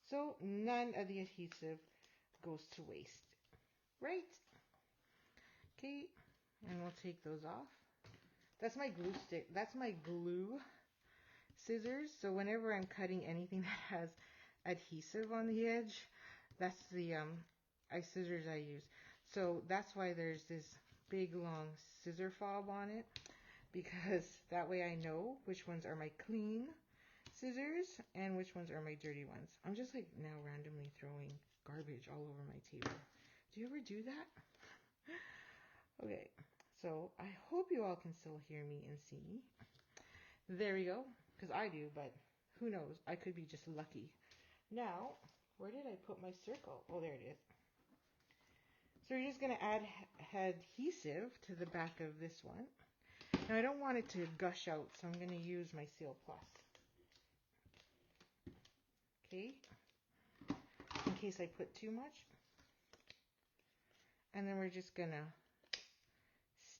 So none of the adhesive goes to waste. Right? Okay. And we'll take those off. That's my glue stick. That's my glue scissors. So whenever I'm cutting anything that has adhesive on the edge, that's the scissors I use. So that's why there's this big long scissor fob on it, because that way I know which ones are my clean scissors and which ones are my dirty ones. I'm just like now randomly throwing garbage all over my table. Do you ever do that? Okay, so I hope you all can still hear me and see me. There we go, because I do, but who knows? I could be just lucky. Now, where did I put my circle? Oh, there it is. So you're just going to add adhesive to the back of this one. Now I don't want it to gush out, so I'm going to use my Seal Plus. Okay, in case I put too much. And then we're just going to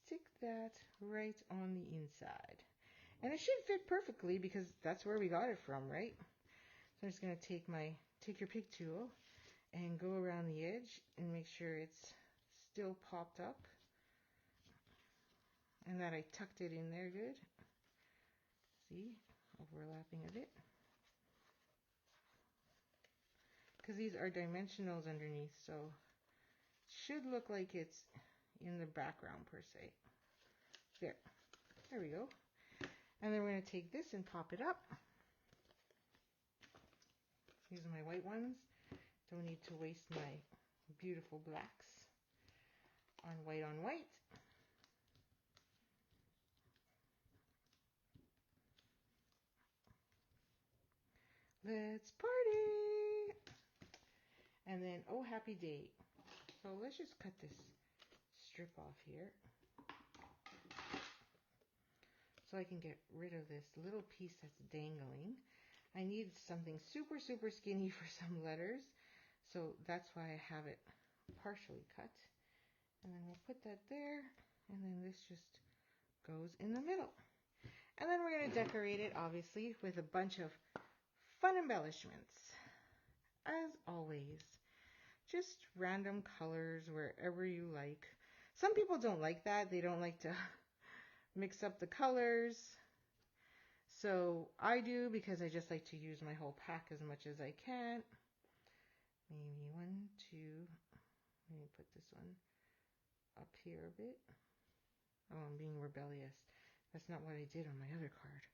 stick that right on the inside. And it should fit perfectly because that's where we got it from, right? So I'm just going to take your pick tool and go around the edge and make sure it's still popped up and that I tucked it in there good. See, overlapping a bit. Because these are dimensionals underneath, so it should look like it's in the background per se. There we go. And then we're going to take this and pop it up. These are my white ones. Don't need to waste my beautiful blacks on white on white. Let's party! And then, oh, happy day. So let's just cut this strip off here so I can get rid of this little piece that's dangling. I need something super, super skinny for some letters, so that's why I have it partially cut. And then we'll put that there, and then this just goes in the middle. And then we're going to decorate it, obviously, with a bunch of fun embellishments. As always, just random colors wherever you like. Some people don't like that. They don't like to mix up the colors. So I do, because I just like to use my whole pack as much as I can. Maybe 1, 2. Let me put this one up here a bit. Oh, I'm being rebellious. That's not what I did on my other card.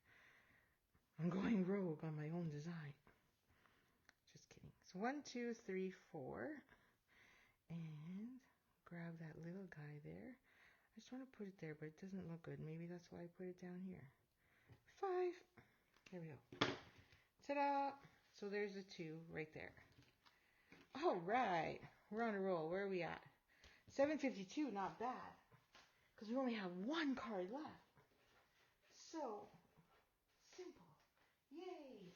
I'm going rogue on my own design. Just kidding. So 1, 2, 3, 4. And grab that little guy there. I just want to put it there, but it doesn't look good. Maybe that's why I put it down here. 5. There we go. Ta-da! So there's the 2 right there. All right. We're on a roll. Where are we at? 752, not bad. Because we only have 1 card left. So simple. Yay!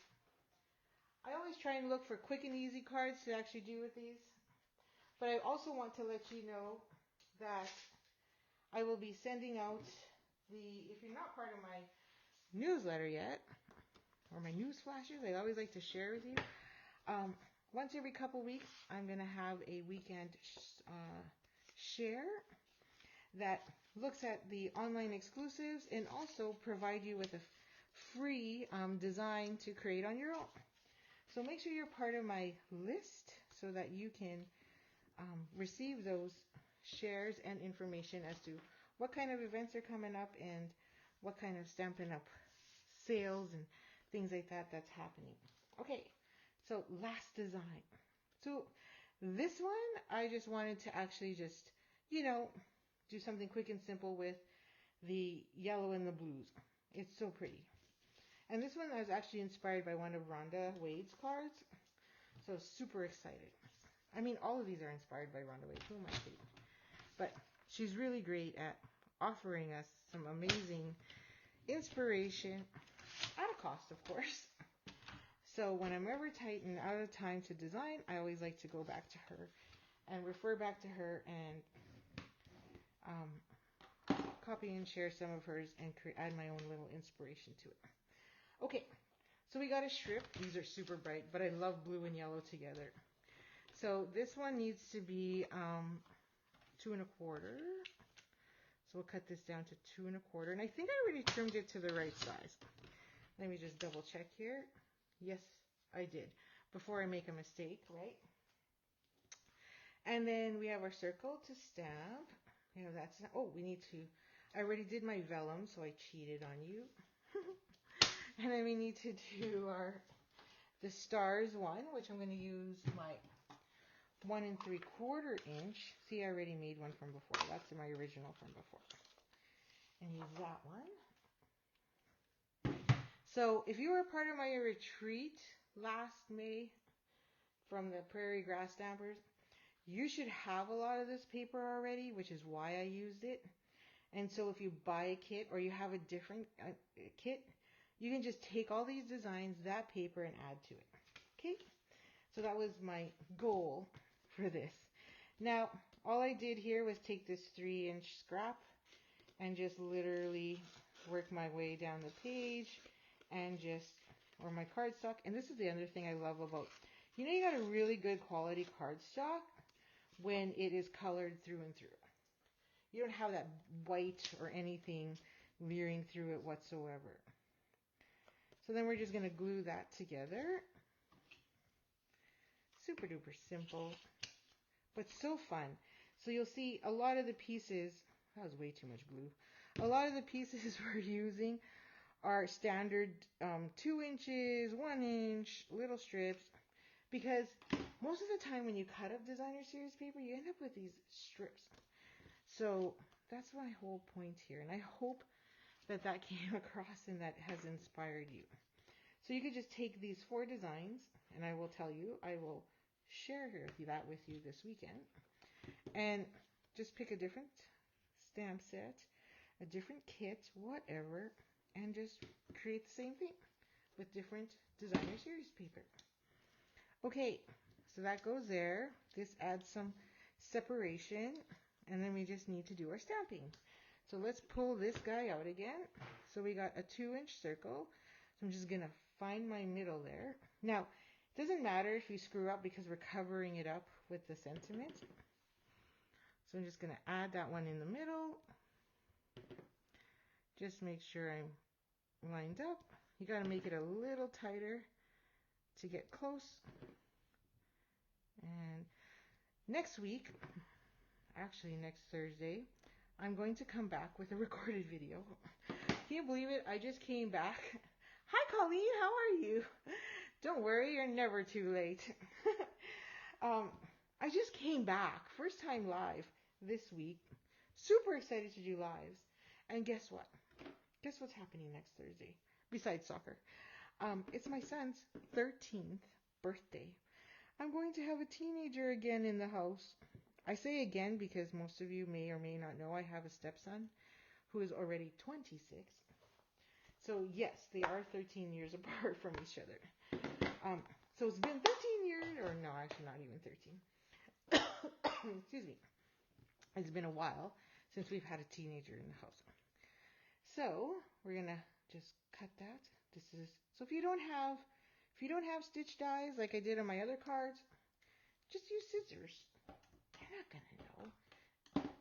I always try and look for quick and easy cards to actually do with these. But I also want to let you know that I will be sending out if you're not part of my newsletter yet, or my news flashes, I always like to share with you. Once every couple weeks, I'm going to have a weekend share that looks at the online exclusives and also provide you with a free design to create on your own. So make sure you're part of my list so that you can receive those shares and information as to what kind of events are coming up and what kind of Stampin' Up! Sales and things like that that's happening. Okay, so last design. So this one, I just wanted to actually just, do something quick and simple with the yellow and the blues. It's so pretty. And this one was actually inspired by one of Rhonda Wade's cards. So super excited. I mean, all of these are inspired by Rhonda Wade. Who am I kidding? But she's really great at offering us some amazing inspiration at a cost, of course. So when I'm ever tight and out of time to design, I always like to go back to her and refer back to her and copy and share some of hers and add my own little inspiration to it. Okay, so we got a strip. These are super bright, but I love blue and yellow together. So this one needs to be 2 1/4. So we'll cut this down to 2 1/4. And I think I already trimmed it to the right size. Let me just double check here. Yes, I did. Before I make a mistake, right? And then we have our circle to stamp. That's, we need to, I already did my vellum, so I cheated on you. And then we need to do the stars one, which I'm going to use my 1 3/4 inch. See, I already made one from before. That's my original from before. And use that one. So if you were a part of my retreat last May from the Prairie Grass Stampers, you should have a lot of this paper already, which is why I used it. And so if you buy a kit or you have a different kit, you can just take all these designs, that paper, and add to it. Okay? So that was my goal for this. Now, all I did here was take this 3-inch scrap and just literally work my way down the page and or my cardstock. And this is the other thing I love about, you got a really good quality cardstock when it is colored through and through. You don't have that white or anything leering through it whatsoever. So then we're just going to glue that together. Super duper simple, but so fun. So you'll see a lot of the pieces, that was way too much glue. A lot of the pieces we're using are standard 2 inches, 1 inch, little strips, because most of the time when you cut up designer series paper, you end up with these strips. So that's my whole point here, and I hope that came across and that has inspired you. So you could just take these 4 designs, and I will tell you, I will share that with you this weekend, and just pick a different stamp set, a different kit, whatever, and just create the same thing with different designer series paper. Okay, so that goes there. This adds some separation, and then we just need to do our stamping. So let's pull this guy out again. So we got a 2-inch circle. So I'm just going to find my middle there. Now, it doesn't matter if you screw up because we're covering it up with the sentiment. So I'm just going to add that one in the middle. Just make sure I'm lined up. You got to make it a little tighter to get close. And next week, actually next Thursday, I'm going to come back with a recorded video. Can you believe it? I just came back. Hi Colleen, how are you? Don't worry, you're never too late. I just came back, first time live this week. Super excited to do lives. And guess what? Guess what's happening next Thursday? Besides soccer. It's my son's 13th birthday. I'm going to have a teenager again in the house. I say again because most of you may or may not know I have a stepson who is already 26. So yes, they are 13 years apart from each other. So it's been 13 years, or no, actually not even 13. Excuse me. It's been a while since we've had a teenager in the house. So we're gonna just cut that. So if you don't have stitch dies like I did on my other cards, just use scissors. They're not gonna know.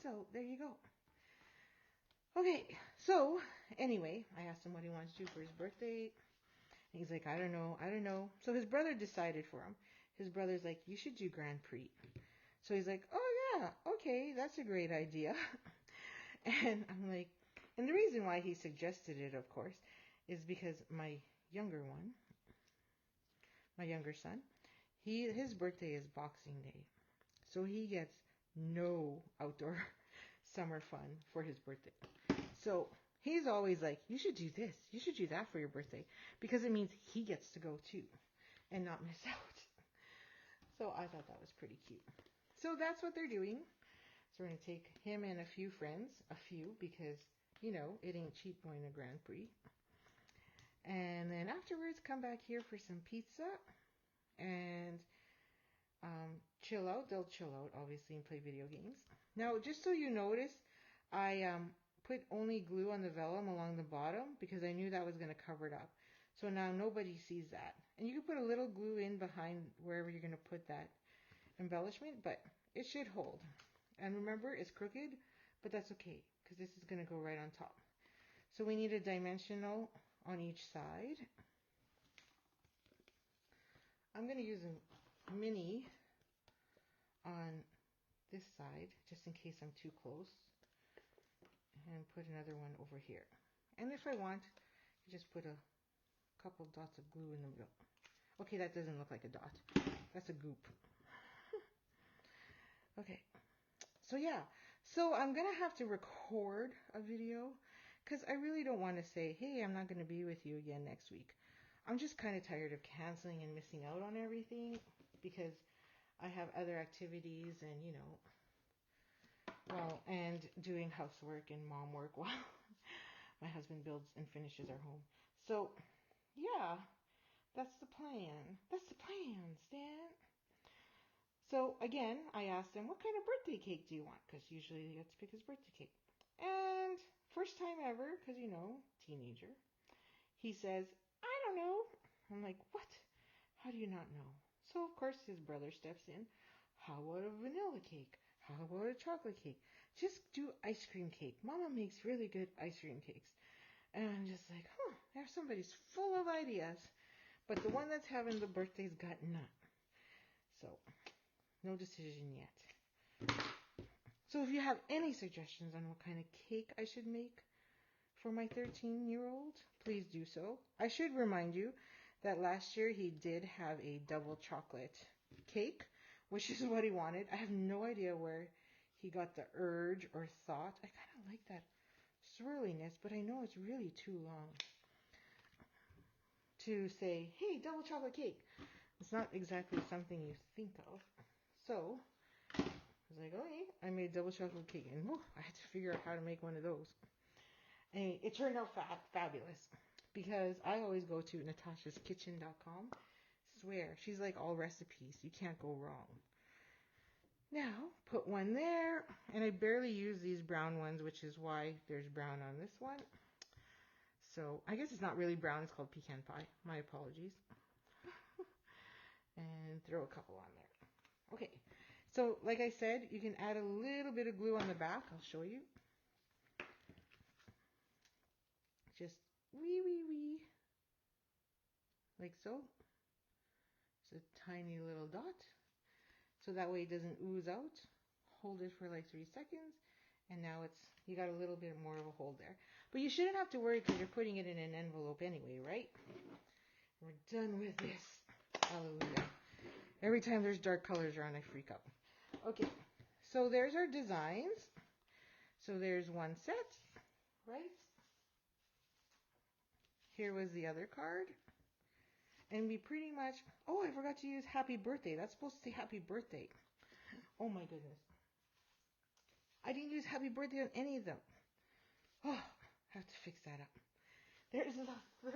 So there you go. Okay, so anyway, I asked him what he wanted to do for his birthday. And he's like, I don't know. So his brother decided for him. His brother's like, you should do Grand Prix. So he's like, oh yeah, okay, that's a great idea. And I'm like, and the reason why he suggested it, of course, is because my younger son, his birthday is Boxing Day. So he gets no outdoor summer fun for his birthday. So he's always like, you should do this, you should do that for your birthday, because it means he gets to go too and not miss out. So I thought that was pretty cute. So that's what they're doing. So we're going to take him and a few friends, because, it ain't cheap going to Grand Prix. And then afterwards, come back here for some pizza and chill out. They'll chill out, obviously, and play video games. Now, just so you notice, I put only glue on the vellum along the bottom because I knew that was going to cover it up. So now nobody sees that. And you can put a little glue in behind wherever you're going to put that embellishment, but it should hold. And remember, it's crooked, but that's okay because this is going to go right on top. So we need a dimensional on each side. I'm going to use a mini on this side just in case I'm too close, and put another one over here. And if I want, I just put a couple dots of glue in the middle. Okay, that doesn't look like a dot. That's a goop. Okay. So yeah, so I'm going to have to record a video because I really don't want to say, hey, I'm not going to be with you again next week. I'm just kind of tired of canceling and missing out on everything because I have other activities and, and doing housework and mom work while my husband builds and finishes our home. So yeah, that's the plan. That's the plan, Stan. So again, I asked him, what kind of birthday cake do you want? Because usually he gets to pick his birthday cake. And first time ever, because, teenager, he says, I don't know. I'm like, what? How do you not know? So, of course, his brother steps in. How about a vanilla cake? How about a chocolate cake? Just do ice cream cake. Mama makes really good ice cream cakes. And I'm just like, there's somebody's full of ideas. But the one that's having the birthday's got none. So, no decision yet. So if you have any suggestions on what kind of cake I should make for my 13-year-old, please do so. I should remind you that last year he did have a double chocolate cake, which is what he wanted. I have no idea where he got the urge or thought. I kind of like that swirliness, but I know it's really too long to say, hey, double chocolate cake. It's not exactly something you think of. So I was like, okay, I made double chocolate cake, and I had to figure out how to make one of those. And it turned out fabulous because I always go to natashakitchen.com. Swear, she's like all recipes. You can't go wrong. Now, put one there, and I barely use these brown ones, which is why there's brown on this one. So I guess it's not really brown. It's called pecan pie. My apologies. And throw a couple on there. Okay, So like I said, you can add a little bit of glue on the back. I'll show you. Just wee, like so. It's a tiny little dot. So that way it doesn't ooze out. Hold it for like 3 seconds. And now you got a little bit more of a hold there. But you shouldn't have to worry because you're putting it in an envelope anyway, right? We're done with this. Hallelujah. Every time there's dark colors around, I freak out. Okay, so there's our designs. So there's one set, right? Here was the other card. And we pretty much, oh, I forgot to use happy birthday. That's supposed to say happy birthday. Oh my goodness. I didn't use happy birthday on any of them. Oh, I have to fix that up. There's the third.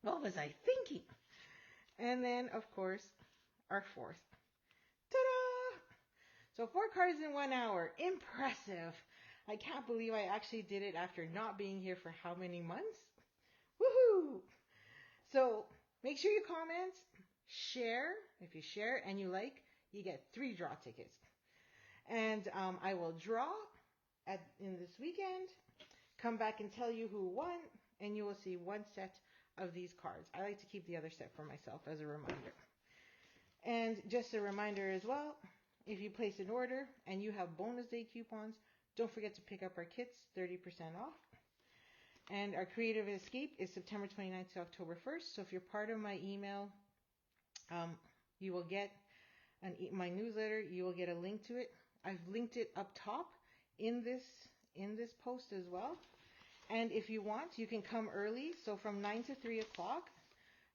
What was I thinking? And then, of course, our fourth. Ta-da! So 4 cards in 1 hour. Impressive. I can't believe I actually did it after not being here for how many months? Woohoo! So make sure you comment, share. If you share and you like, you get 3 draw tickets. And I will draw in this weekend, come back and tell you who won, and you will see 1 set of these cards. I like to keep the other set for myself as a reminder. And just a reminder as well, if you place an order and you have bonus day coupons, don't forget to pick up our kits, 30% off. And our Creative Escape is September 29th to October 1st. So if you're part of my email, you will get my newsletter. You will get a link to it. I've linked it up top in this post as well. And if you want, you can come early. So from 9 to 3 o'clock,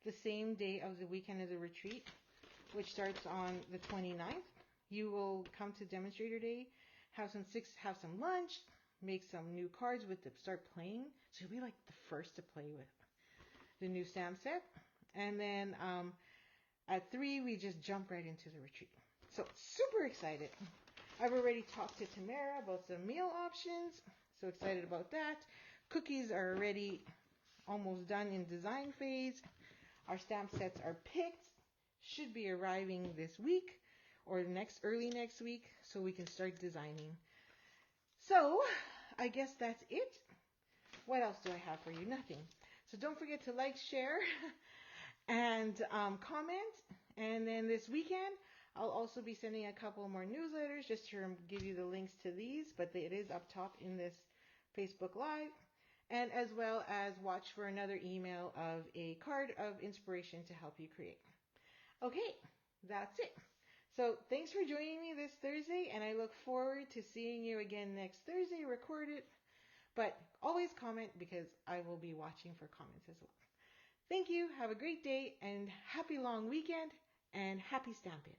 the same day of the weekend of the retreat, which starts on the 29th, you will come to demonstrator day, have some lunch, make some new cards start playing. So you'll be like the first to play with the new stamp set. And then at 3, we just jump right into the retreat. So super excited. I've already talked to Tamara about some meal options. So excited about that. Cookies are already almost done in design phase. Our stamp sets are picked. Should be arriving this week or early next week so we can start designing. So I guess that's it. What else do I have for you? Nothing. So don't forget to like, share, and comment. And then this weekend, I'll also be sending a couple more newsletters just to give you the links to these, but it is up top in this Facebook Live. And as well as watch for another email of a card of inspiration to help you create. Okay, that's it. So thanks for joining me this Thursday, and I look forward to seeing you again next Thursday recorded. But always comment because I will be watching for comments as well. Thank you. Have a great day and happy long weekend and happy stamping.